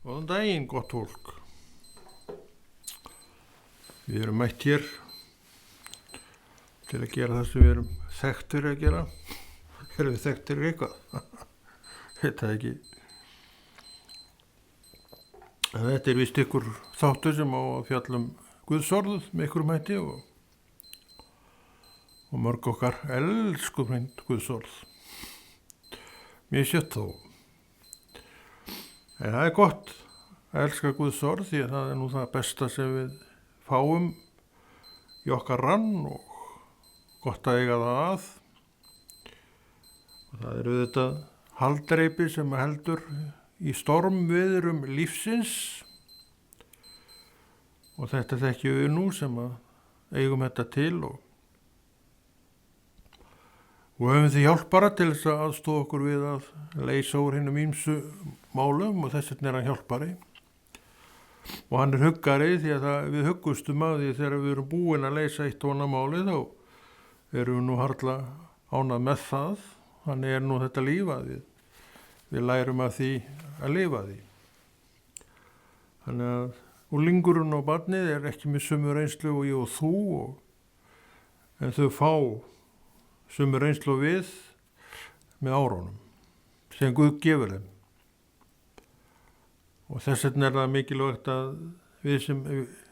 Góðan daginn, gott fólk. Við erum mætt hér til að gera það sem við erum þekkt fyrir að gera. Erum við þekkt fyrir eitthvað? Veit það ekki. En þetta er víst ykkur þáttur sem á að fjalla Guðsorðuð með ykkurum hætti og mörg okkar elskum hreint Guðsorð. Mér sött þó. En það er gott að elska Guðsorð því að það er nú það besta sem við fáum í okkar rann og gott að eiga það að. Og það eru þetta haldreipi sem heldur í stormviðrum lífsins og þetta þekkjum við nú sem að eigum þetta til og höfum því hjálpara til þess að aðstofa okkur við að leysa úr hinnum ýmsu málum og þess vegna er hann hjálpari. Og hann er huggari því að við huggustum að því þegar við erum búin að leysa eitt og annað máli þá erum við nú harla ánað með það. Þannig er nú þetta líf að við lærum að því að lifa því. Þannig að unglingurinn og barnið er ekki með sömu reynslu og ég og þú en þau fá sömu reynslu við með árunum sem Guð gefur þeim. Og þess vegna er það mikilvægt að við sem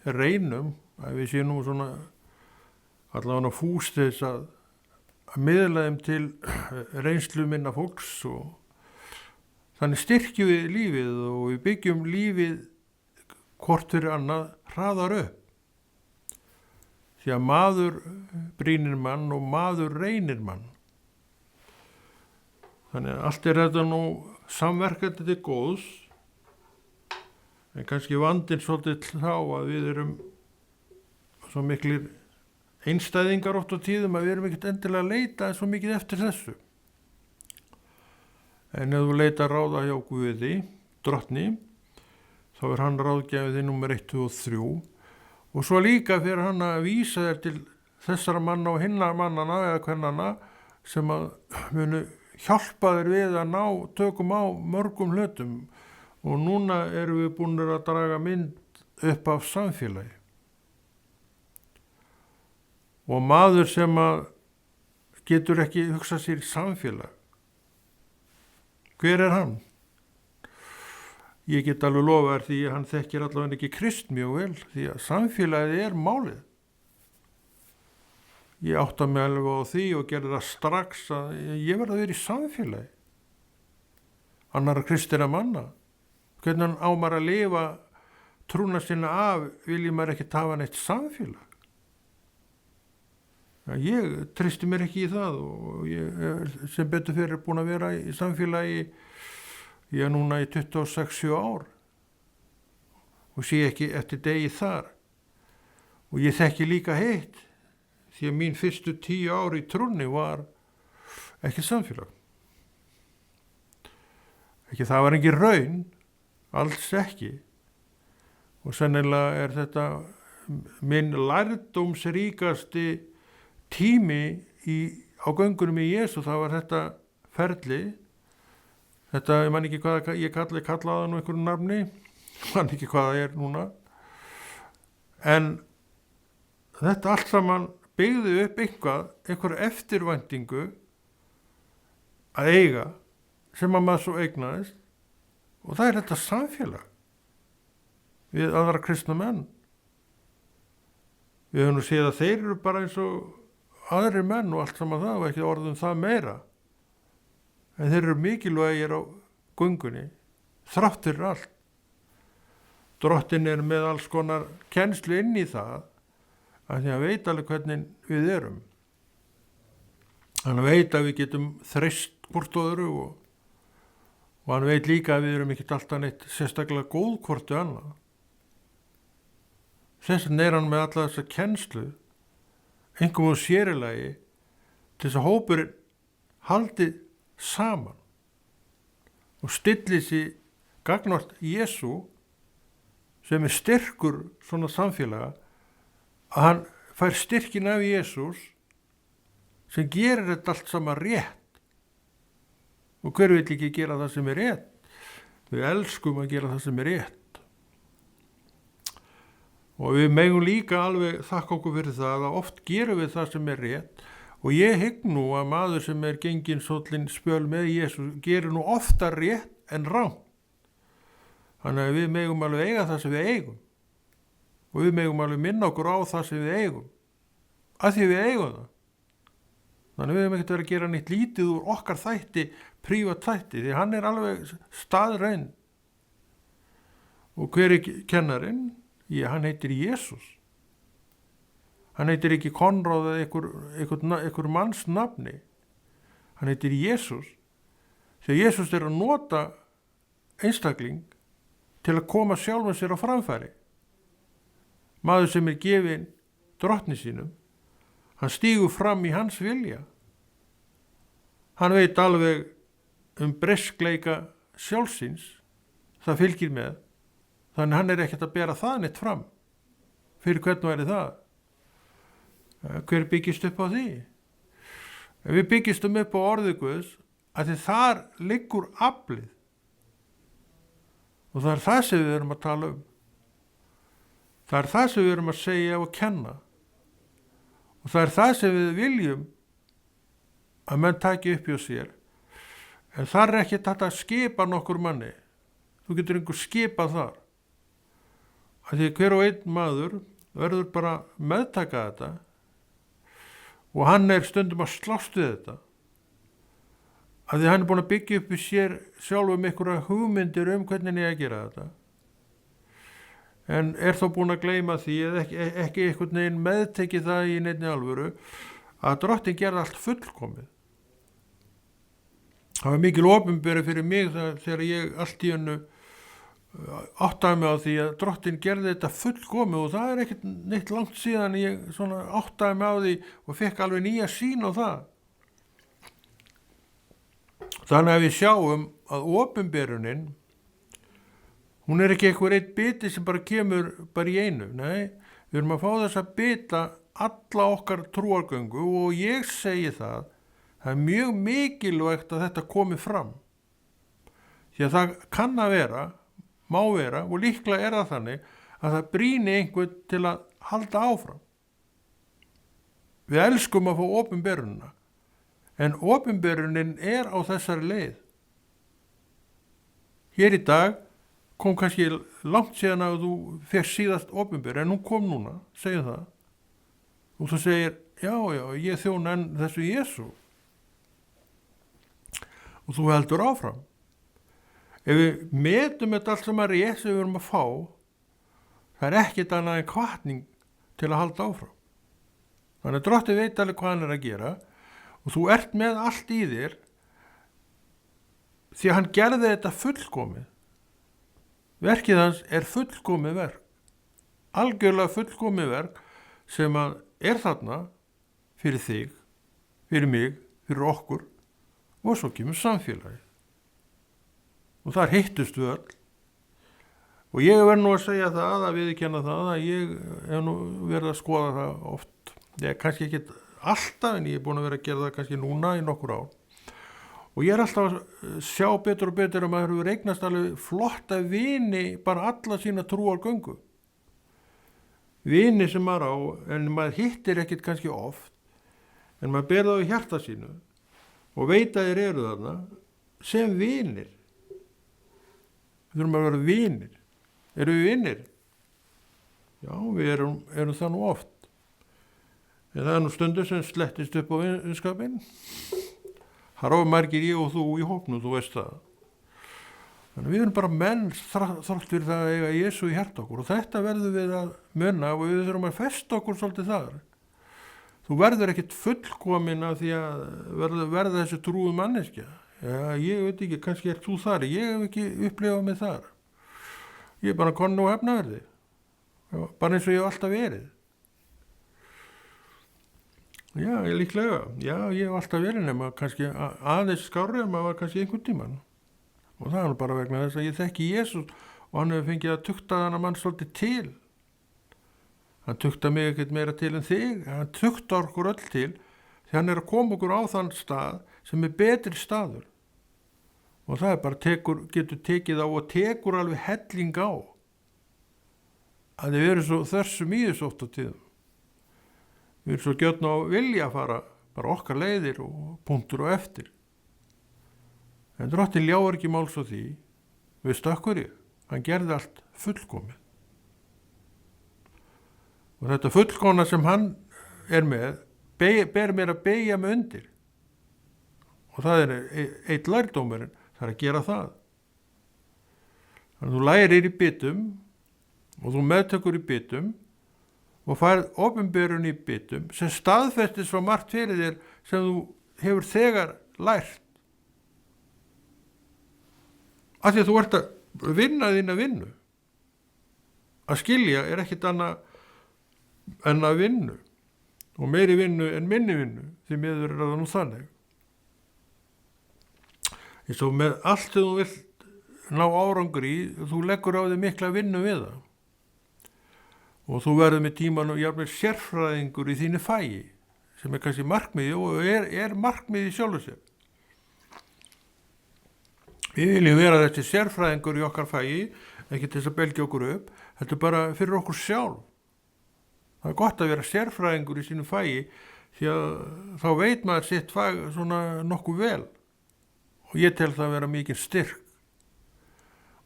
reynum að við séum nú svona allavega fús þess að miðla þeim til reynslu minna fólks og þannig styrkjum við lífið og við byggjum lífið hvort fyrir annað hraðar upp. Því að maður brýnir mann og maður reynir mann. Þannig að allt er þetta nú samverkandi til góðs en kannski vandinn svolítið þá að við erum svo miklir einstæðingar oft á tíðum að við erum ekkert endilega að leita svo mikið eftir þessu. En ef þú leitar ráða hjá Guði, drottni, þá er hann ráðgjafið þig númer 1, 2 og 3 og svo líka fyrir hann að vísa þér til þessara manna og hinna mannana eða hvernana sem að munu hjálpa þér við að ná tökum á mörgum hlutum og núna erum við búin að draga mynd upp af samfélagi. Og maður sem að getur ekki hugsað sér samfélag. Hver er hann? Ég get alveg lofa þér því að hann þekkir allavega ekki Krist mjög vel því að samfélagið er málið. Ég átta mig alveg á því og gerði það strax að ég verði að vera í samfélagi. Annarra kristinna manna. Hvernig á maður að lifa trúna sinna af vilji maður ekki hafa neitt samfélag. Ég treysti mér ekki í það og ég sem betur fyrir búin að vera í samfélagi ég er núna í 26 ár og sé ekki eftir degi þar og ég þekki líka heitt því að mín fyrstu 10 ár í trúnni var ekki samfélag. Ekki það var ekki raun, alls ekki og sennilega er þetta minn lærdómsríkasti tími á göngunum í Jesú, það var þetta ferli. Þetta, ég man ekki hvað ég kallaði það nú einhverju nafni, man ekki hvað það er núna. En þetta allt saman byggði upp einhverju eftirvæntingu að eiga sem að maður svo eignaðist og það er þetta samfélag við aðra kristna menn. Við höfum nú séð að þeir eru bara eins og aðrir menn og allt saman það og ekki orðum það meira. En þeir eru mikilvægir á göngunni, þrátt fyrir allt. Drottinn er með alls konar kennslu inn í það, að því að veit alveg hvernig við erum. Hann veit að við getum þreyst hvort öðru og hann veit líka að við erum ekkert alltaf neitt sérstaklega góð hvortu annað. Þess vegna er hann með alla þessa kennslu, einhverjum á sérilagi, til þess að hópurinn haldi saman og stilli sig gagnvart Jesú sem er styrkur svona samfélaga að hann fær styrkin af Jesús sem gerir þetta allt saman rétt og hver vill ekki gera það sem er rétt Við elskum að gera það sem er rétt. Og við megum líka alveg þakka okkur fyrir það að oft gerum við það sem er rétt. Og ég hygg nú að maður sem er genginn sóllinn spjöl með Jesús gerir nú ofta rétt en rangt. Þannig að við megum alveg eiga það sem við eigum. Og við megum alveg minna okkur á það sem við eigum. Af því við eigum það. Þannig við hefum ekkert verið að gera neitt lítið úr okkar þætti, prívat þætti, því hann er alveg staðreyn. Og hver er kennarinn? Hann heitir Jesús. Hann heitir ekki Konráð eða einhver manns nafni. Hann heitir Jesús. Þegar Jesús er að nota einstakling til að koma sjálfum sér á framfæri. Maður sem er gefinn drottni sínum, hann stígur fram í hans vilja. Hann veit alveg breskleika sjálfsins, það fylgir með, þannig hann er ekkert að bera það neitt fram. Fyrir hvernig væri það? Hver byggist upp á því? Við byggistum upp á orði Guðs að því þar liggur aflið. Og það er það sem við erum að tala um. Það er það sem við erum að segja og kenna. Og það er það sem við viljum að menn taki upp hjá sér. En það er ekki þetta að skipa nokkur manni. Þú getur einhver skipað þar. Að því hver og einn maður verður bara meðtaka þetta og hann er stundum að slást við þetta. Að því hann er búin að byggja upp í sér sjálfum einhverja hugmyndir hvernig hann er að gera þetta. En er þó búin að gleyma því eða ekki einhvern veginn meðtekið það í neinni alvöru að drottinn gerði allt fullkomið. Það var mikil opinberi fyrir mig þegar ég allt í hennu áttaði mig á því að drottinn gerði þetta fullkomið og það er ekkert neitt langt síðan ég svona áttaði mig á því og fekk alveg nýja sýn á það. Þannig að við sjáum að opinberunin, hún er ekki einhver einn biti sem bara kemur bara í einu. Nei, við erum að fá þess að bita alla okkar trúargöngu og ég segi það er mjög mikilvægt að þetta komi fram. Því að það kann að vera, má vera og líklega er það þannig að það brýni einhvern til að halda áfram. Við elskum að fá opinberunina, en opinberunin er á þessari leið. Hér í dag kom kannski langt síðan að þú fyrst síðast opinberu, en hún kom núna, segja það. Og þú segir, já, ég þjóna enn þessu Jesú. Og þú heldur áfram. Ef við metum þetta allt sem að rétt sem við erum að fá, það er ekkert annað en hvatning til að halda áfram. Þannig að drottinn veit alveg hvað hann er að gera og þú ert með allt í þér því að hann gerði þetta fullkomið. Verkið hans er fullkomið verk. Algjörlega fullkomið verk sem að er þarna fyrir þig, fyrir mig, fyrir okkur og svo kemur samfélagið. Og þar hittust við öll. Og ég verð nú að segja það, að viðurkenna það, að ég hef nú verið að skoða það oft. Ég er kannski ekki alltaf, en ég er búin að vera að gera það kannski núna í nokkur ár. Og ég er alltaf að sjá betur og betur að maður hefur eignast alveg flotta vini, bara alla sína trúargöngu. Vini sem maður á, en maður hittir ekkit kannski oft, en maður ber það á hjarta sínu og veit að þeir eru þarna sem vinir. Við þurfum að vera vinir. Eru við vinir? Já, við erum það nú oft. En það er nú stundur sem slettist upp á vinskapinn. Það ráði margir ég og þú í hópnum, þú veist það. Þannig við erum bara menn þrátt fyrir það að eiga Jesú í hjarta okkur og þetta verður við að munna og við þurfum að festa okkur svolítið þar. Þú verður ekkit fullkomin af því að verða þessi trúu manneskja. Já, ég veit ekki, kannski er þú þar, ég hef ekki upplifað mig þar. Ég er bara konu og hefnaverði, bara eins og ég hef alltaf verið. Já, líklega, já, ég hef alltaf verið nema kannski aðeins skárri en maður var kannski einhvern tímann. Og það er bara vegna þess að ég þekki Jesús og hann hefur fengið að tukta þennan mann svolítið til. Hann tukta mig ekkert meira til en þig, hann tukta okkur öll til því hann er að koma okkur á þann stað sem er betri staður og það er bara getur tekið á og tekur alveg helling á að þið verið svo þessum í þessu oft á tíðum. Við erum svo gjörn á vilja að fara bara okkar leiðir og punktur og eftir. En Drottinn ljáir ekki máls á því, við stökkur ég, hann gerði allt fullkomið. Og þetta fullkomna sem hann er með, ber mér að beygja mig undir. Og það er eitt lærdómurinn, það er að gera það. Þannig að þú lærir í bitum og þú meðtökur í bitum og færð opinberun í bitum sem staðfestir svo margt fyrir þér sem þú hefur þegar lært. Af því að þú ert að vinna þína vinnu. Að skilja er ekkit annað en að vinnu og meiri vinnu en minni vinnu, því miður er það nú þannig. Eins og með allt sem þú vilt ná árangur í, þú leggur á þig mikla vinnu við það. Og þú verður með tíman og jafnvel sérfræðingur í þínu fæi, sem er kannski markmiði og er markmiði sjálfur sér. Við viljum vera þessi sérfræðingur í okkar fæi, ekki til þess að belgja okkur upp, þetta er bara fyrir okkur sjálf. Það er gott að vera sérfræðingur í sínu fæi, því að þá veit maður sitt fag svona nokkuð vel. Og ég tel það að vera mikið styrk.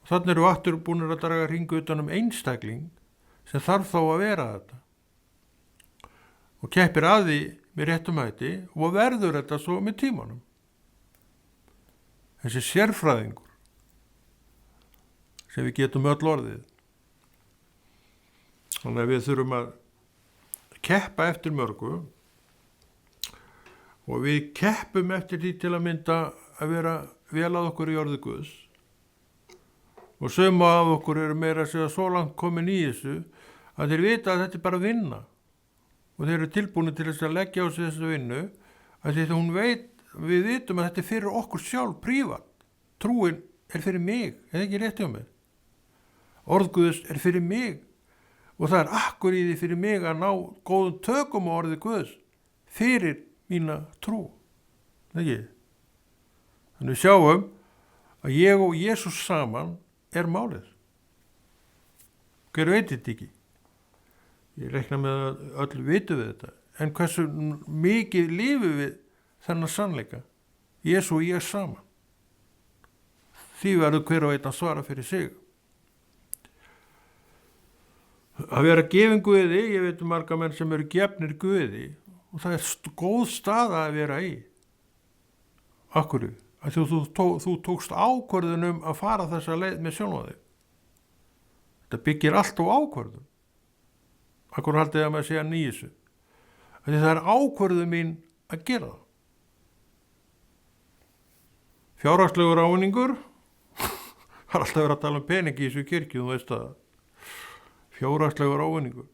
Og þannig eru aftur búin að draga hringu utan einstakling sem þarf þá að vera þetta. Og keppir að því með réttum hætti og verður þetta svo með tímanum. Þessi sérfræðingur sem við getum öll orðið. Þannig að við þurfum að keppa eftir mörgu og við keppum eftir því til að mynda að vera vel að okkur í orði Guðs og sömu af okkur eru meira að segja svo langt komin í þessu að þeir vita að þetta er bara vinna og þeir eru tilbúinu til þess að leggja á sig þessu vinnu að því að við vitum að þetta er fyrir okkur sjálf prívat. Trúin er fyrir mig, er ekki rétt hjá mér. Orð Guðs er fyrir mig og það er akkur í því fyrir mig að ná góðum tökum á orði Guðs fyrir mína trú. Ekki? Þannig við sjáum að ég og Jesús saman er málið. Hver veit þetta ekki? Ég reikna með að öll vitum við þetta. En hversu mikið lifum við þennan sannleika? Jesú og ég saman. Því verður hver og einn að svara fyrir sig. Að vera gefin Guði, ég veit marga menn sem eru gefnir Guði og það er góð staða að vera í. Akkur, að þú tókst ákvörðun að fara þessa leið með sjálfan þig. Þetta byggir allt á ákvörðun. Akkur haldið að maður segja nýjussu. Það er ákvörðun mín að gera það. Fjárhagslegur ávinningur. Það er alltaf verið að tala um peningi í þessu kirkju, þú veist það. Fjárhagslegur ávinningur.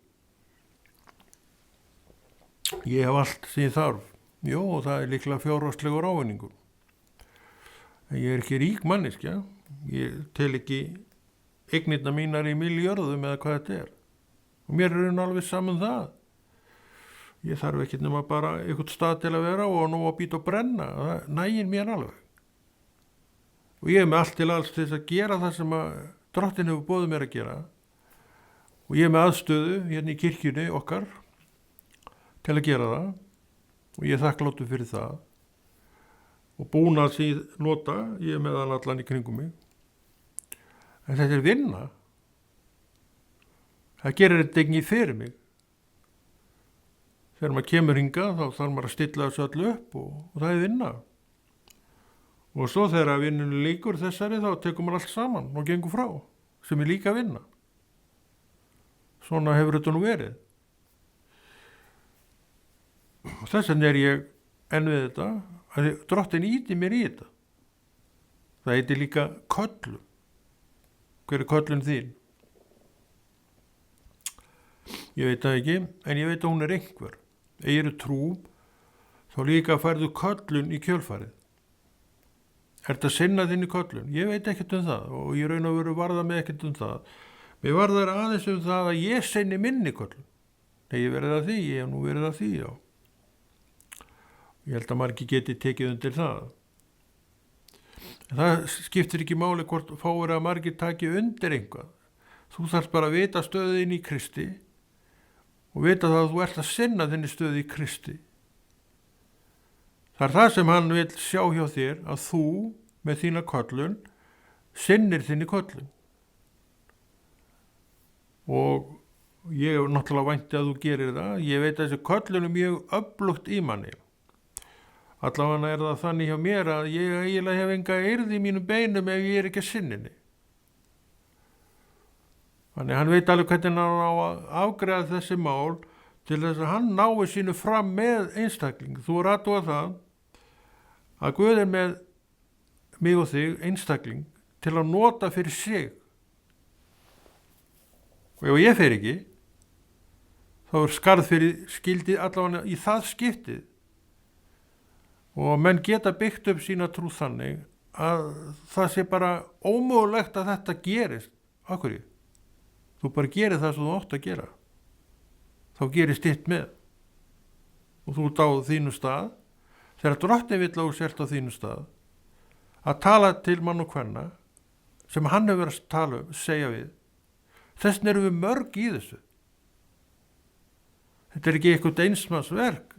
Ég hef allt sem ég þarf. Jó, það er líklega fjárhagslegur ávinningur. En ég er ekki rík manneskja. Ég tel ekki eignirna mínar í milljörðum eða hvað þetta er. Og mér er alveg saman það. Ég þarf ekki nema bara einhvern stað til að vera og nú að býta og brenna. Það nægir mér alveg. Og ég er með allt til alls til þess að gera það sem að Drottinn hefur boðið mér að gera. Og ég er með aðstöðu hérna í kirkjunni okkar til að gera það. Og ég er þakkláttur fyrir það. Og búin að því nota, ég er með allan í kringum mig. En þetta er vinna. Það gerir þetta ekki fyrir mig. Þegar maður kemur hingað þá þarf maður að stilla þessu öllu upp og það er vinna. Og svo þegar vinnunni líkur þessari þá tekum maður allt saman og gengur frá, sem er líka vinna. Svona hefur þetta nú verið. Og þess vegna er ég enn við þetta, að Drottinn ýti mér í þetta. Það heitir líka köllun. Hver er köllun þín? Ég veit það ekki, en ég veit að hún er einhver. Ef ég eru trú, þá líka færðu köllun í kjölfarið. Er þetta sinna þinn í köllun? Ég veit ekkert um það og ég raun að veru varða með ekkert um það. Mér varðar aðeins um það að ég sinni minni köllun. Nei, ég verið að því, ég hef nú verið að því, já. Ég held að margir geti tekið undir það. Það skiptir ekki máli hvort fáir að margir taki undir einhvað. Þú þarf bara að vita stöðin í Kristi og vita það að þú ert að sinna þinni stöði í Kristi. Það er það sem hann vil sjá hjá þér, að þú með þína köllun sinnir þinni köllun. Og ég er náttúrulega vænti að þú gerir það. Ég veit að þessi köllun er mjög öflugt í manni. Allavega er það þannig hjá mér að ég eiginlega hef enga eirð í mínum beinum ef ég er ekki að sinninni. Þannig hann veit alveg hvernig hann á að afgreiða þessi mál til þess að hann nái sínu fram með einstakling. Þú er aðtúa það að Guð er með mig og þig einstakling til að nota fyrir sig. Og ef ég fer ekki, þá er skarð fyrir skildið allavega í það skiptið. Og menn geta byggt upp sína trú þannig að það sé bara ómögulegt að þetta gerist. Af hverju? Þú bara gerir það sem þú átt að gera. Þá gerist þitt með. Og þú ert á þínu stað, þegar Drottinn vill að þú sért á þínu stað, að tala til mann og kvenna sem hann hefur verið að tala um, segja við. Þessin erum við mörg í þessu. Þetta er ekki eitthvað einsmanns verk.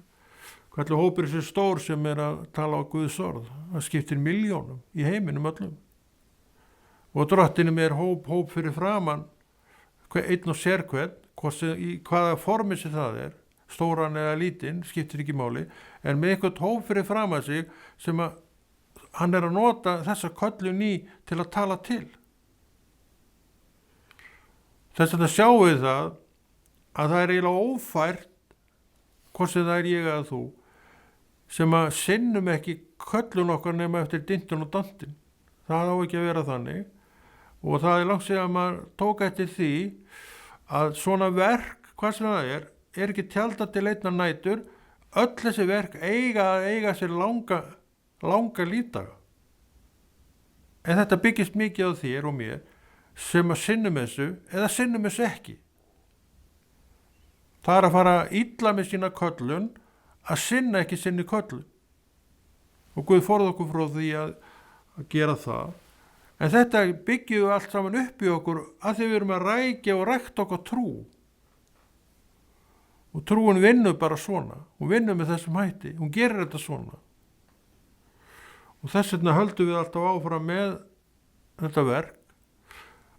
Hvernig hópur þessi stór sem er að tala á Guðs orð. Það skiptir milljónum í heiminum öllum. Og Drottinum er hóp fyrir framann, einn og sérkvern, í hvaða formi sem það er, stóran eða lítinn, skiptir ekki máli, en með eitthvað hóp fyrir framann sig sem að hann er að nota þessa köllun í til að tala til. Þess að sjáum við það að það er eiginlega ófært, hvort sem það er ég eða þú, sem að sinnum ekki köllun okkar nema eftir dintun og dantin. Það á ekki að vera þannig. Og það er langt síðan að maður tók eftir því að svona verk, hvað sem það er ekki tjálta til einna nætur. Öll þessi verk eiga sér langa lífdaga. En þetta byggist mikið á þér og mér sem að sinnum þessu eða sinnum þessu ekki. Það er að fara illa með sína köllun að sinna ekki sinni köllun. Og Guð forði okkur frá því að gera það. En þetta byggjum við allt saman upp í okkur að því við erum að rækja og rækta okkar trú. Og trúin vinnur bara svona. Hún vinnur með þessum hætti. Hún gerir þetta svona. Og þess vegna höldum við alltaf áfram með þetta verk.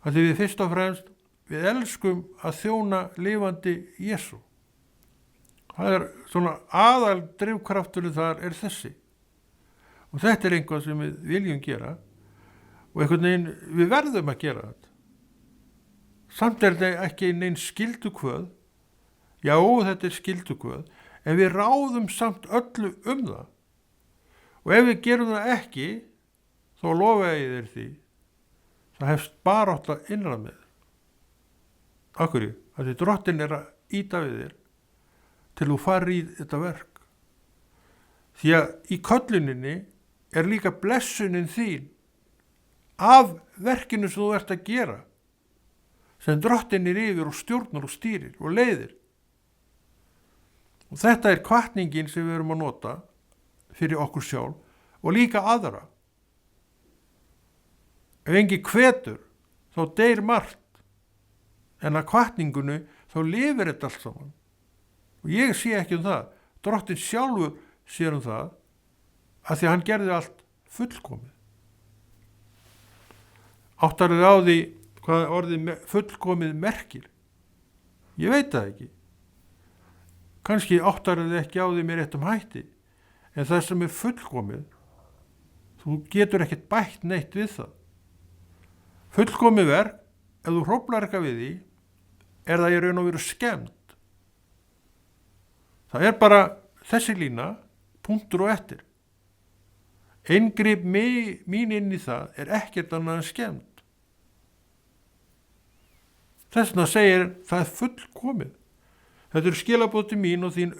Að því við fyrst og fremst, við elskum að þjóna lifandi Jesú. Það er svona aðal drifkrafturinn þar er þessi. Og þetta er einhvað sem við viljum gera. Og einhvern veginn við verðum að gera þetta. Samt er þetta ekki neinn skyldukvöð. Já, þetta er skyldukvöð. En við ráðum samt öllu um það. Og ef við gerum það ekki, þá lofa ég þér því. Það hefst barátta innra með þér. Af hverju? Því Drottinn er að ýta við þér til þú fari í þetta verk. Því að í kölluninni er líka blessunin þín af verkinu sem þú ert að gera, sem Drottinn er yfir og stjórnar og stýrir og leiðir. Og þetta er hvatningin sem við erum að nota fyrir okkur sjálf og líka aðra. Ef engi hvetur, þá deyr margt, en að hvatningunni þá lifir þetta allt saman. Og ég sé ekki um það. Drottinn sjálfur sér um það að því að hann gerði allt fullkomið. Áttarðu á því hvað orðið fullkomið merkir? Ég veit það ekki. Kannski áttarðu ekki á því með réttum hætti, en það sem er fullkomið, þú getur ekkert bætt neitt við það. Fullkomið verk, ef þú hróflar eitthvað við því, er það í raun og veru skemmt. Það er bara þessi lína, punktur og eftir. Inngrip mín inn í það er ekkert annað en skemmt. Þess vegna segir það er fullkomið. Þetta eru skilaboð til mín og þín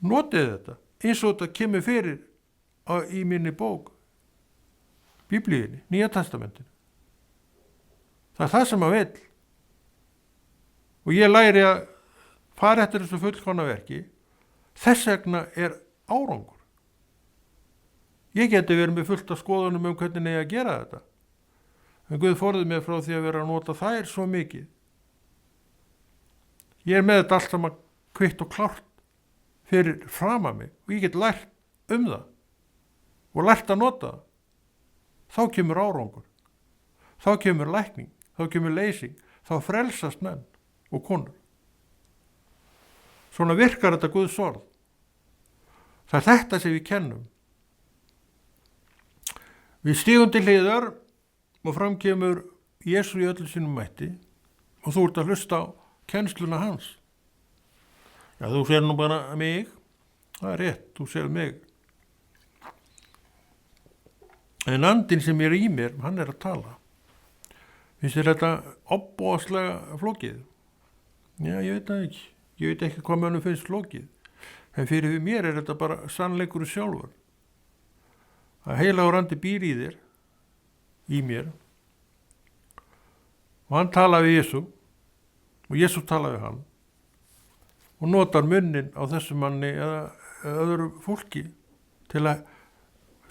notið þetta, eins og þetta kemur fyrir í minni bók, Biblíunni, Nýja testamentinu. Það er það sem að vill. Og ég læri að fara eftir þessu fullkomna verki. Þess vegna er árangur. Ég geti verið með fullt af skoðunum hvernig ég að gera þetta. En Guð forði mér frá því að vera að nota þær svo mikið. Ég með þetta allt saman kvitt og klárt fyrir fram að mig og ég get lært það og lært að nota það. Þá kemur árangur. Þá kemur lækning. Þá kemur leysing. Þá frelsast menn og konur. Svona virkar þetta Guðs orð. Það er þetta sem við kennum. Við stígum til hliðar og fram kemur Jesú í öllu sínum mætti og þú ert að hlusta á kennsluna hans. Já, þú sér nú bara mig. Það er rétt, þú sér mig. En andinn sem er í mér, hann er að tala. Finnst þér þetta ofboðslega flókið? Já, ég veit það ekki. Ég veit ekki hvað mönnum finnst flókið. En fyrir mér er þetta bara sannleikur sjálfur. Að heilagur andi býr í þér, í mér. Og hann talaði við Jesú. Og Jesú talaði við hann. Og notar munnin á þessu manni eða öðru fólki til að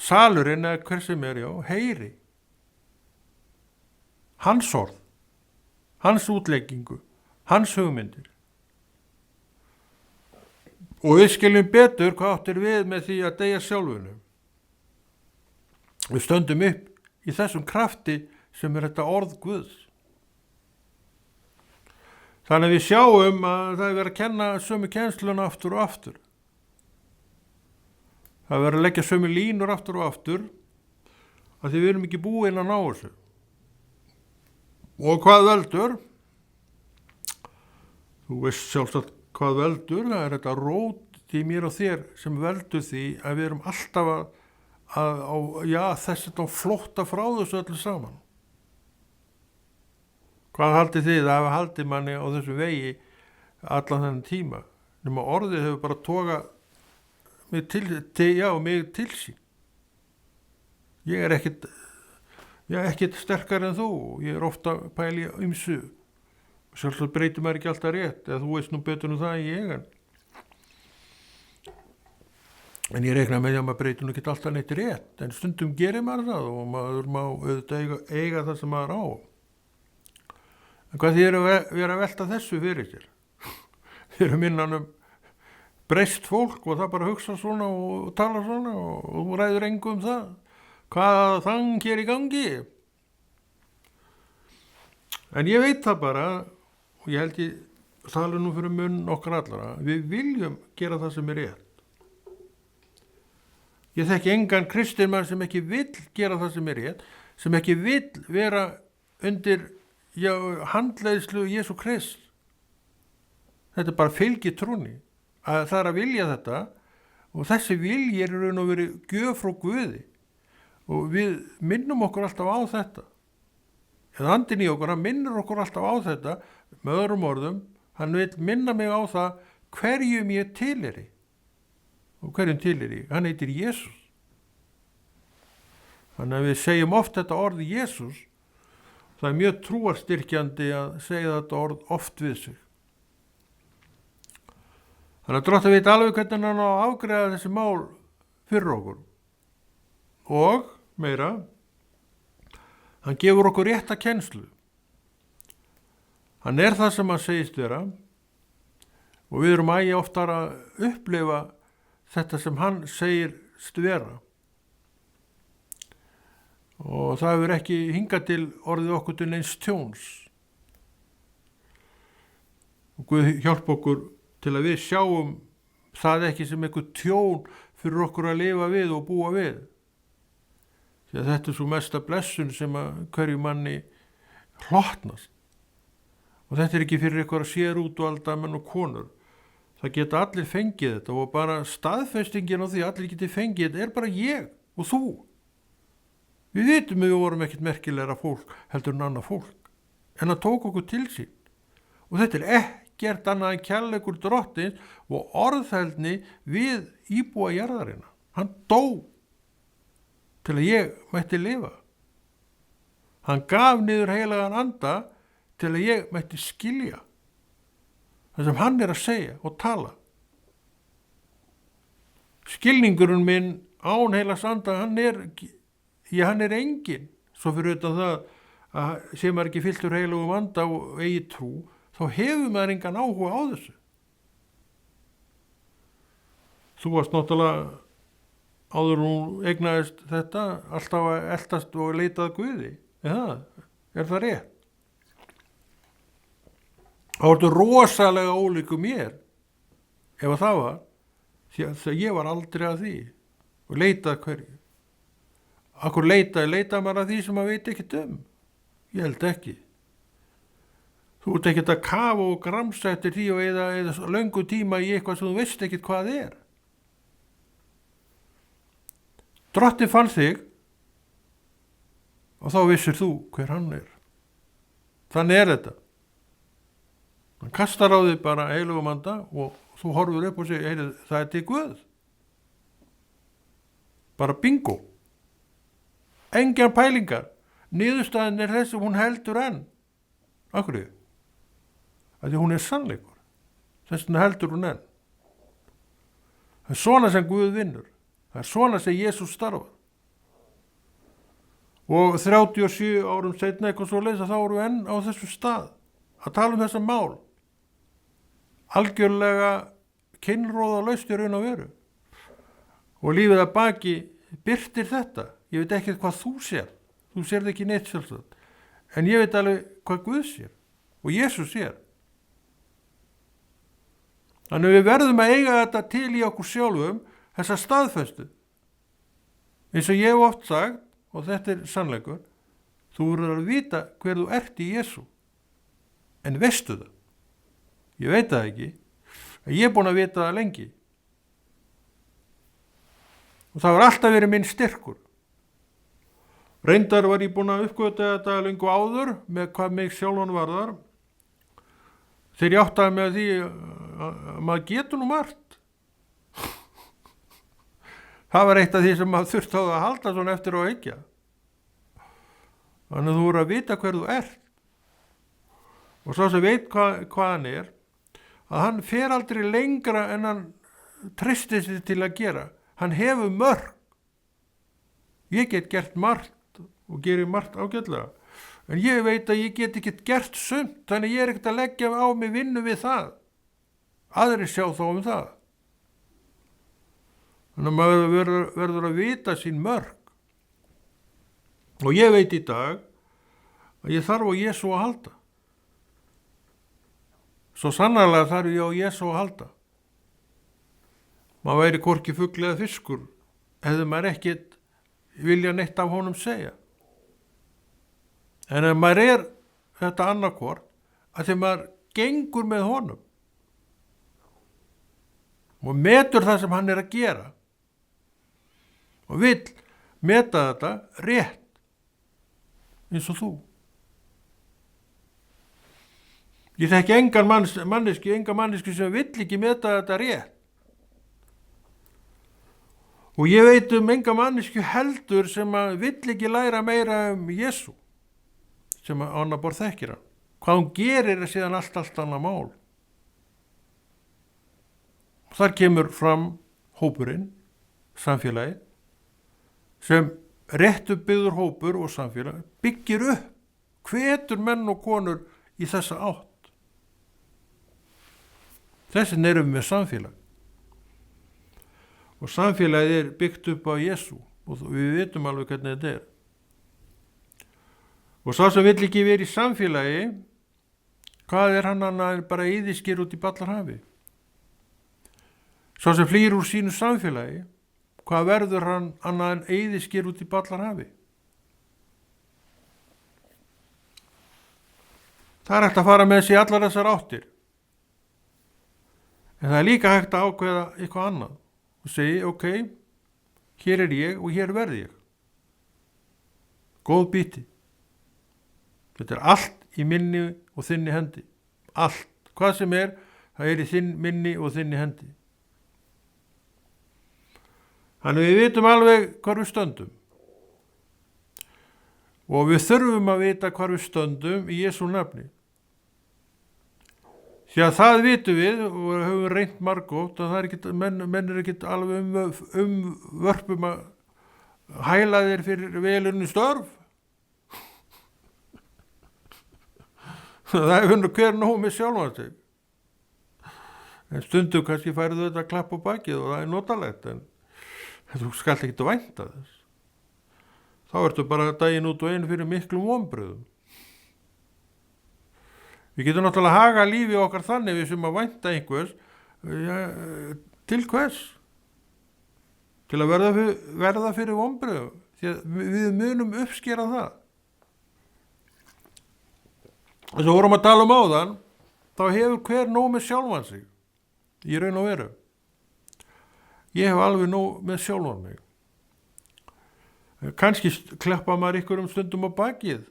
salurinn eða hver sem er, heyri. Hans orð, hans útleggingu, hans hugmyndir. Og við skiljum betur hvað áttir við með því að deyja sjálfunum. Við stöndum upp í þessum krafti sem er þetta orð Guðs. Þannig að við sjáum að það er verið að kenna sömu kennsluna aftur og aftur. Það er verið að leggja sömu línur aftur og aftur að því við erum ekki búin að ná þessu. Og hvað veldur? Þú veist sjálfsagt hvað veldur, það er þetta rót í mér og þér sem veldur því að við erum alltaf þess að flótta frá þessu öllu saman. Hvað haldið þið að hafa haldið manni á þessu vegi allan þennan tíma? Nema orðið hefur bara togað mig til sín. Ég er ekkit sterkar en þú. Ég er ofta pæli ýmsu. Sjálfsagt breytir maður ekki alltaf rétt, eða þú veist nú betur það en ég. En ég reikna með því að maður breytir nú ekki alltaf neitt rétt. En stundum gerir maður það og maður má auðvitað eiga það sem maður á. En hvað þið eru að velta þessu fyrir sér? Þið eru innan breyst fólk og það bara hugsa svona og tala svona og þú ræður engu það. Hvað þann hér í gangi? En ég veit það bara, og ég held ég tala nú fyrir munn okkar allara, við viljum gera það sem er rétt. Ég þekki engan kristinmann sem ekki vill gera það sem er rétt, sem ekki vill vera undir handleiðslu Jesú Krist. Þetta er bara fylgi trúni að það er að vilja þetta og þessi vilji er raun og verið gjöf frá Guði og við minnum okkur alltaf á þetta eða andinn í okkur, hann minnur okkur alltaf á þetta með öðrum orðum, hann vil minna mig á það hverjum ég tilheyri og hverjum tilheyri, hann heitir Jesús. Þannig að við segjum oft þetta orð Jesús. Það er mjög trúarstyrkjandi að segja þetta orð oft við sig. Þannig að Drottinn veit alveg hvernig hann á að afgreiða þessi mál fyrir okkur. Og meira, hann gefur okkur rétta kennslu. Hann er það sem hann segist vera og við erum ægi oftar að upplifa þetta sem hann segist vera. Og það hefur ekki hingað til orðið okkur til neins tjóns. Og Guð hjálp okkur til að við sjáum það ekki sem eitthvað tjón fyrir okkur að lifa við og búa við. Því að þetta er svo mesta blessun sem að hverju manni hlotnast. Og þetta er ekki fyrir eitthvað að sér út og alltaf menn og konur. Það geta allir fengið þetta og bara staðfestingin á því að allir geti fengið þetta er bara ég og þú. Við vitum að við vorum ekkert merkilegra fólk heldur en annað fólk, en það tók okkur til sín. Og þetta er ekkert annað en kærleikur Drottins og orðhældni við íbúa jarðarinnar. Hann dó til að ég mætti lifa. Hann gaf niður heilagan anda til að ég mætti skilja það sem hann er að segja og tala. Skilningurinn minn án heilags anda, hann er engin. Svo fyrir utan það að sé maður ekki fylltur heilagum anda og eigi trú, þá hefur maður engan áhuga á þessu. Þú varst náttúrulega áður hún eignaðist þetta alltaf að eltast og leitað Guði. Er það rétt? Það vartu rosalega ólíku mér ef það var, því að ég var aldrei að því og leitað hverju. Akkur leitað maður að því sem maður veit ekkert um? Ég held ekki. Þú ert ekkert að kafa og gramsa eftir því og eða löngu tíma í eitthvað sem þú veist ekkert hvað er. Drottinn fann þig og þá vissir þú hver hann er. Þannig er þetta. Hann kastar á þig bara heilagum anda og þú horfur upp og segir, það er til Guð. Bara bingo. Engar pælingar. Niðurstaðan er þessi, hún heldur enn. Af hverju? Af því hún er sannleikur. Þess vegna heldur hún enn. Það er svona sem Guð vinnur. Það er svona sem Jesús starfar. Og 37 árum seinna eitthvað svo leysa, þá erum við enn á þessum stað að tala um þessa mál. Algjörlega kynróða laust í raun og veru. Og lífið að baki birtir þetta. Ég veit ekki hvað þú sér. Þú sérð ekki neitt sjálfsagt. En ég veit alveg hvað Guð sér og Jesús sér. Þannig við verðum að eiga þetta til í okkur sjálfum, þessa staðfestu. Eins og ég hef oft sagt, og þetta er sannleikur, þú verður að vita hver þú ert í Jesú. En veistu það? Ég veit það ekki, en ég er búin að vita það lengi. Og það var alltaf verið minn styrkur. Reyndar var ég búin að uppgöta þetta lengu áður með hvað mig sjálfan varðar. Þegar ég áttaði með því að maður getur nú margt. Það var eitt af því sem maður þurfti á að halda svona eftir og hyggja. Þannig að þú voru að vita hver þú ert. Og svo sem veit hvað hann er, að hann fer aldrei lengra en hann treystir sig til að gera. Hann hefur mörg. Ég get gert margt og gerir margt ágætlega. En ég veit að ég get ekki gert sumt, þannig ég er ekkert að leggja á mig vinnu við það. Aðrir sjá þó um það. Þannig að maður verður að vita sín mörg. Og ég veit í dag að ég þarf á Jesú að halda. Svo sannarlega þarf ég á Jesú að halda. Maður væri hvorki fugl eða fiskur, hefði maður ekkert vilja neitt af honum segja. En ef maður er þetta annarkvort, að því maður gengur með honum og metur það sem hann er að gera og vill meta þetta rétt eins og þú. Ég þekki enga manneski sem vill ekki meta þetta rétt. Og ég veit enga manneski heldur sem vill ekki læra meira Jesú, sem annar borð þekkir hann. Hvað hún gerir er síðan allt annað mál. Þar kemur fram hópurinn, samfélagið, sem réttubyggður hópur og samfélag byggir upp, hvetur menn og konur í þessa átt. Þessin erum við með samfélag. Og samfélagið er byggt upp á Jesú og við vitum alveg hvernig þetta er. Og sá sem vill ekki verið í samfélagi, hvað er hann annað bara eyðisker út í ballarhafi? Sá sem flýr úr sínu samfélagi, hvað verður hann annað en eyðisker út í ballarhafi? Það er hægt að fara með sig allar þessar áttir. En það er líka hægt að ákveða eitthvað annað og segja, ok, hér er ég og hér verð ég. Góð býti. Þetta er allt í minni og þinni hendi. Allt. Hvað sem er, það er í þinn minni og þinni hendi. Þannig við vitum alveg hvar við stöndum. Og við þurfum að vita hvar við stöndum í Jesú nafni. Því að það vitum við og höfum reynt margótt að það er ekkit, menn er ekkit alveg vörpum að hæla þér fyrir velunni störf. Það er hver nóg með sjálfan sig. En stundum kannski færðu þetta klapp á bakið og það er notalegt, en þú skalt ekkit vænta þess. Þá ertu bara daginn út og einu fyrir miklum vonbrigðum. Við getum náttúrulega haga lífi okkar þannig við sem að vænta einhvers, til hvers? Til að verða fyrir vonbrigðum, því að við munum uppskera það. Þess að vorum að tala áðan, þá hefur hver nóg með sjálfan sig, í raun og veru. Ég hef alveg nóg með sjálfan mig. Kannski kleppa maður ykkur stundum á bakið,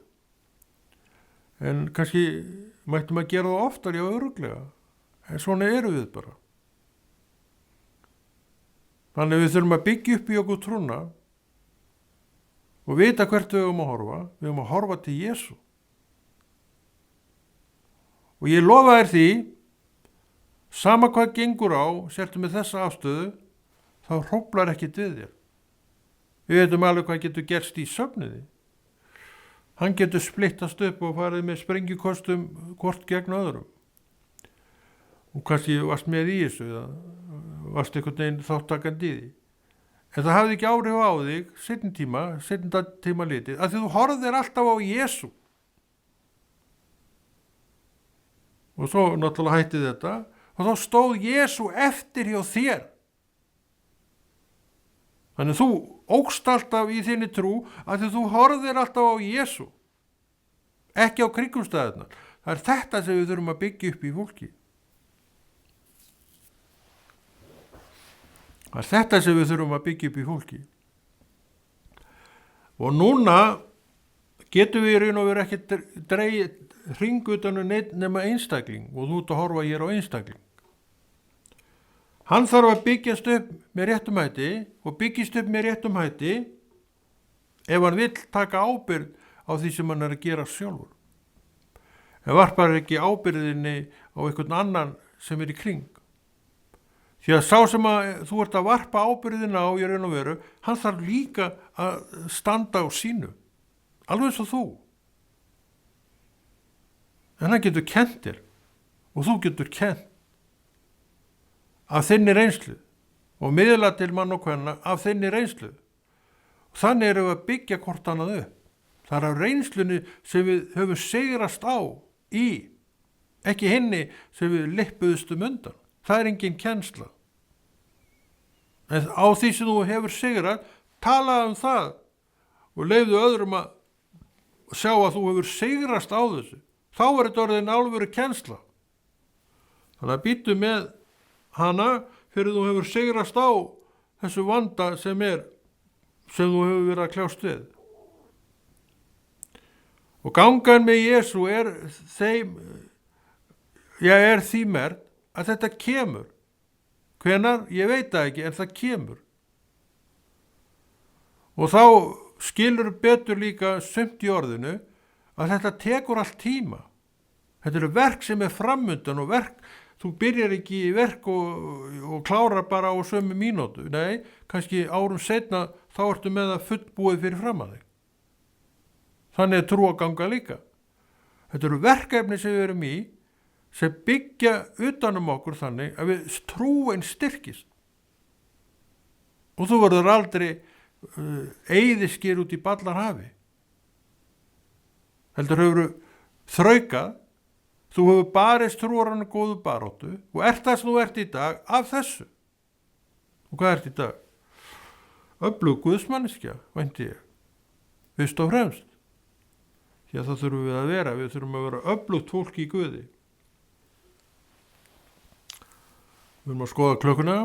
en kannski mættum að gera það oftar, já, örugglega. En svona eru við bara. Þannig við þurfum að byggja upp í okkur trúna og vita hvert við höfum að horfa. Við höfum að horfa til Jesú. Og ég lofa þér því, sama hvað gengur á, sértu með þessa afstöðu, þá hróflar ekkit við þér. Við veitum alveg hvað getur gerst í söfniði. Hann getur splittast upp og farið með sprengjukostum hvort gegn öðrum. Og kannski varst með í þessu, eða varst einhvern veginn þáttakandi í því. En það hafði ekki áhrif á þig, seinna tíma litið, að því þú horfðir alltaf á Jesú. Og svo náttúrulega hætti þetta, og þá stóð Jesú eftir hjá þér. Þannig þú ókst alltaf í þinni trú að þú horfðir alltaf á Jesú, ekki á kringumstæðurnar. Það er þetta sem við þurfum að byggja upp í fólki. Það er þetta sem við þurfum að byggja upp í fólki. Og núna getum við í raun og veru ekki dreigið hring utan nema einstakling og þú ert að horfa hér á einstakling. Hann þarf að byggjast upp með réttum hætti og byggjast upp með réttum hætti ef hann vill taka ábyrgð á því sem hann er að gera sjálfur. En varpar ekki ábyrgðinni á einhvern annan sem er í kring. Því að sá sem að þú ert að varpa ábyrgðina á í raun og veru, hann þarf líka að standa á sínu, alveg eins og þú. En hann getur kennt þér og þú getur kennt af þinni reynslu og miðla til mann og kvenna af þinni reynslu. Þannig erum við að byggja hvort annað upp. Það er af reynslunni sem við höfum sigrast á í, ekki hinni sem við lippuðustum undan. Það er engin kennsla. En á því sem þú hefur sigrað, talaðu það og leyfðu öðrum að sjá að þú hefur sigrast á þessu. Þá er þetta orðin alvöru kennsla. Þannig að býtu með hana fyrir þú hefur sigrast á þessu vanda sem þú hefur verið að kljást við. Og gangan með Jesú er því merkt að þetta kemur. Hvenær? Ég veit það ekki, en það kemur. Og þá skilur betur líka sumt í orðinu að þetta tekur allt tíma. Þetta eru verk sem er framundan og þú byrjar ekki í verk og klárar bara á sömu mínútu. Nei, kannski árum seinna þá ertu með það fullbúið fyrir fram að þig. Þannig er trú að ganga líka. Þetta eru verkefni sem við erum í sem byggja utanum okkur þannig að við trúin styrkist. Og þú verður aldrei eyðiskir út í ballarhafi. Heldur hefur þraukað. Þú hefur barist trúarann góðu baróttu og ert það sem þú ert í dag af þessu. Og hvað ert í dag? Öflug guðsmanneskja, vænti ég. Fyrst og fremst. Því að það þurfum við að vera. Við þurfum að vera öflugt fólki í Guði. Við erum að skoða klukkuna.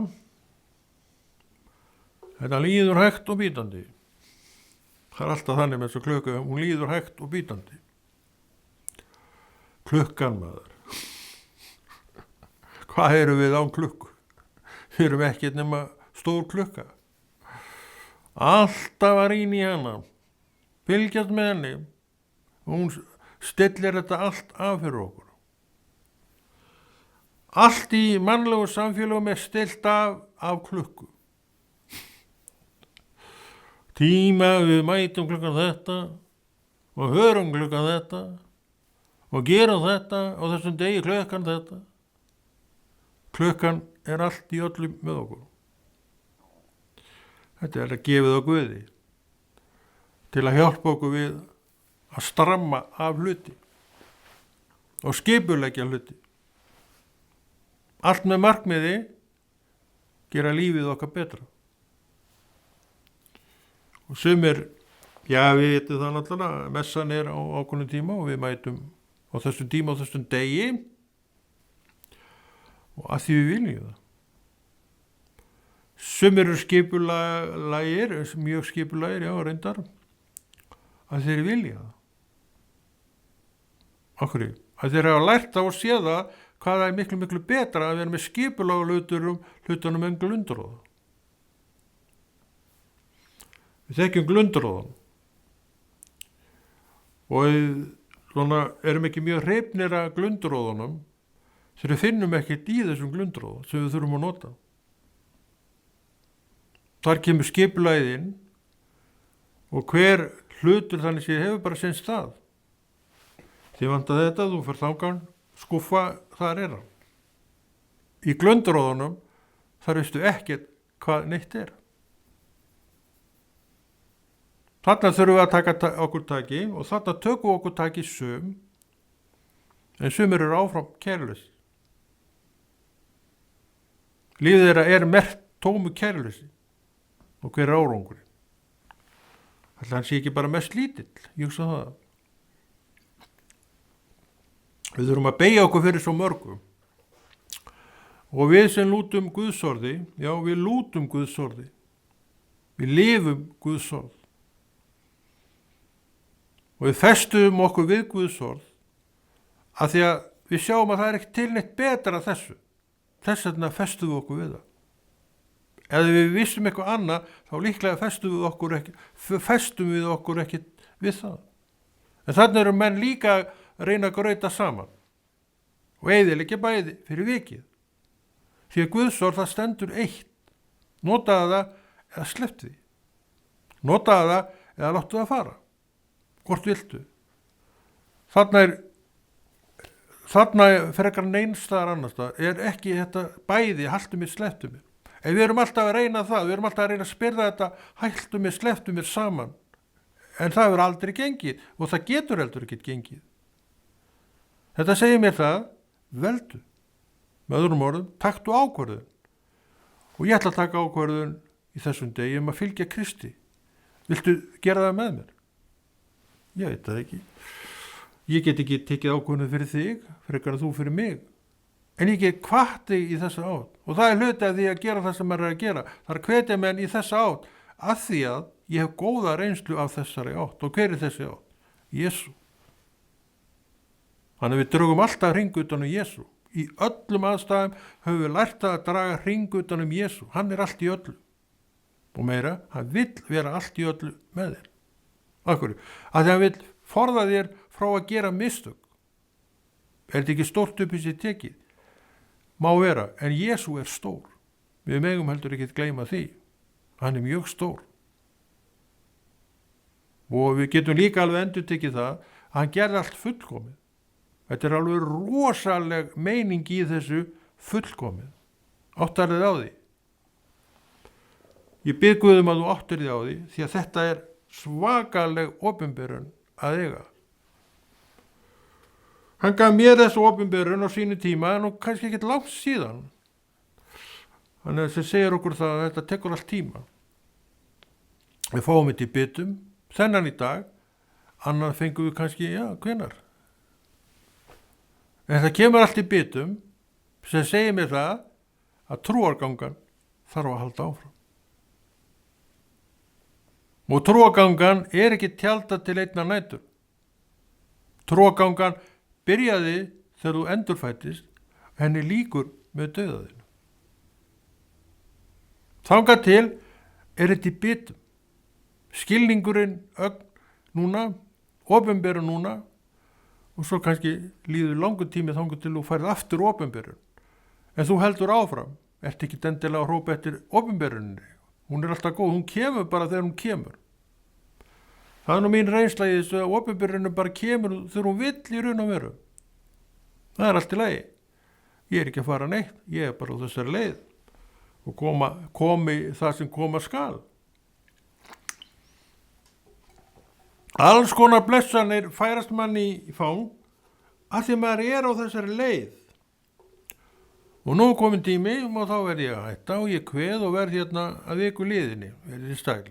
Þetta líður hægt og bítandi. Það er alltaf þannig með þessu klukku. Hún líður hægt og bítandi. Klukkan, maður. Hvað erum við án klukku? Við erum ekki nema stór klukka. Alltaf að rýna í hana. Fylgjast með henni. Hún stillir þetta allt af fyrir okkur. Allt í mannlegu samfélagum er stillt af klukku. Tíma, við mætum klukkan þetta og hörum klukkan þetta og gerum þetta á þessum degi klukkan þetta. Klukkan er allt í öllum með okkur. Þetta er að gefið á Guði til að hjálpa okkur við að stramma af hluti og skipuleggja hluti. Allt með markmiði gera lífið okkar betra. Og sumir, já við veitum það náttúrulega, messan er á ákveðnum tíma og við mætum á þessum tíma og þessum degi og að því við viljum það. Sumir eru skipulægir, mjög skipulægir, já reyndar, að þeir vilja það. Af hverju? Að þeir hafa lært á að sé það hvað það er miklu, miklu betra að vera með skipulag hlutunum en glundróða. Við þekkjum glundróðan og við svona, erum ekki mjög hrifnir að glundróðunum þegar við finnum ekkert í þessum glundróða sem við þurfum að nota. Þar kemur skipulagið inn og hver hlutur þannig sé hefur bara sinn stað. Þið vantar þetta, þú fyrir þangan, skúffa, þar er hann. Í glundróðunum þar veistu ekkert hvað neitt er. Þarna þurfum við að taka okkur taki og þarna tökum okkur taki sum, en sumir eru áfram kærleysi. Lífið þeirra er merkt tómu kærleysi og hver er árangurinn? Ætli hann sé ekki bara mest lítill, ég hugsa það. Við þurfum að beygja okkur fyrir svo mörgum og við sem lútum Guðsorði, já við lútum Guðsorði, við lifum Guðsorð. Og við festum okkur við Guðsorð að því að við sjáum að það er ekki til neitt betra þessu. Þess vegna festum við okkur við það. Ef við vissum eitthvað annað, þá líklega festum við okkur ekki við það. En þannig eru menn líka að reyna að grauta saman og eyðileggja bæði fyrir vikið. Því að Guðsorð það stendur eitt. Notaðu það eða slepptu því. Notaðu það eða láttu það fara. Hvort viltu? Þarna frekar neinstaðar annars það er ekki þetta bæði haltu mér, slepptu mér. Ef við erum alltaf að reyna það, við erum alltaf að reyna að spyrða þetta haltu mér, slepptu mér saman. En það hefur aldrei gengið og það getur heldur ekki gengið. Þetta segir mér það, veldu. Með öðrum orðum, taktu ákvörðun. Og ég ætla að taka ákvörðun í þessum degi að fylgja Kristi. Viltu gera það með mér? Ég veit það ekki. Ég get ekki tekið ákvörðun fyrir þig, frekar að þú fyrir mig. En ég get hvatt þig í þessa átt. Og það er hluti af því að gera það sem maður er að gera. Það er að hvetja menn í þessa átt að því að ég hef góða reynslu af þessari átt. Og hver er þessi átt? Jesú. Þannig við drögum alltaf hring utan Jesú. Í öllum aðstæðum höfum við lært að draga hring utan Jesú. Hann er allt í öllu. Og meira, hann vill vera allt í öllu með þér. Akkur, að því hann vill forða þér frá að gera mistök. Er þetta ekki stórt upp í sér tekið? Má vera, en Jesú er stór. Við megum heldur ekki að gleyma því. Hann er mjög stór. Og við getum líka alveg endurtekið það að hann gerði allt fullkomið. Þetta er alveg rosaleg meining í þessu fullkomið. Áttarið á því. Ég bið Guð að þú áttir því á því því að þetta er svakaleg opinberun að eiga. Hann gaf mér þessu opinberun á sínu tíma en kannski ekki langt síðan. Þannig að það segir okkur það að þetta tekur allt tíma. Við fáum þetta í bitum, þennan í dag, annan fengum við kannski, hvenær? En það kemur allt í bitum sem segir mér það að trúargangan þarf að halda áfram. Og trúargangan er ekki tjaldað til einna nætur. Trúargangan byrjaði þegar þú endurfættist, henni líkur með dauðaðinu. Þangað til er þetta í bitum. Skilningurinn núna, opinberun núna, og svo kannski líður langur tími þangað til þú færð aftur opinberun. en þú heldur áfram, ert ekki endilega að hrópa eftir opinberuninni. Hún er alltaf góð, hún kemur bara þegar hún kemur. Það er nú mín reynsla í þessu að opinberunum bara kemur þegar hún vill í raun og veru. Það er allt í lagi. Ég er ekki að fara neitt, ég er bara á þessari leið og komi það sem koma skal. Alls konar blessanir færast manni í fang að því maður er á þessari leið. Og nú komin tími og þá verð ég að hætta og ég kveð og verð hérna að viku liðinni, verið í stæl.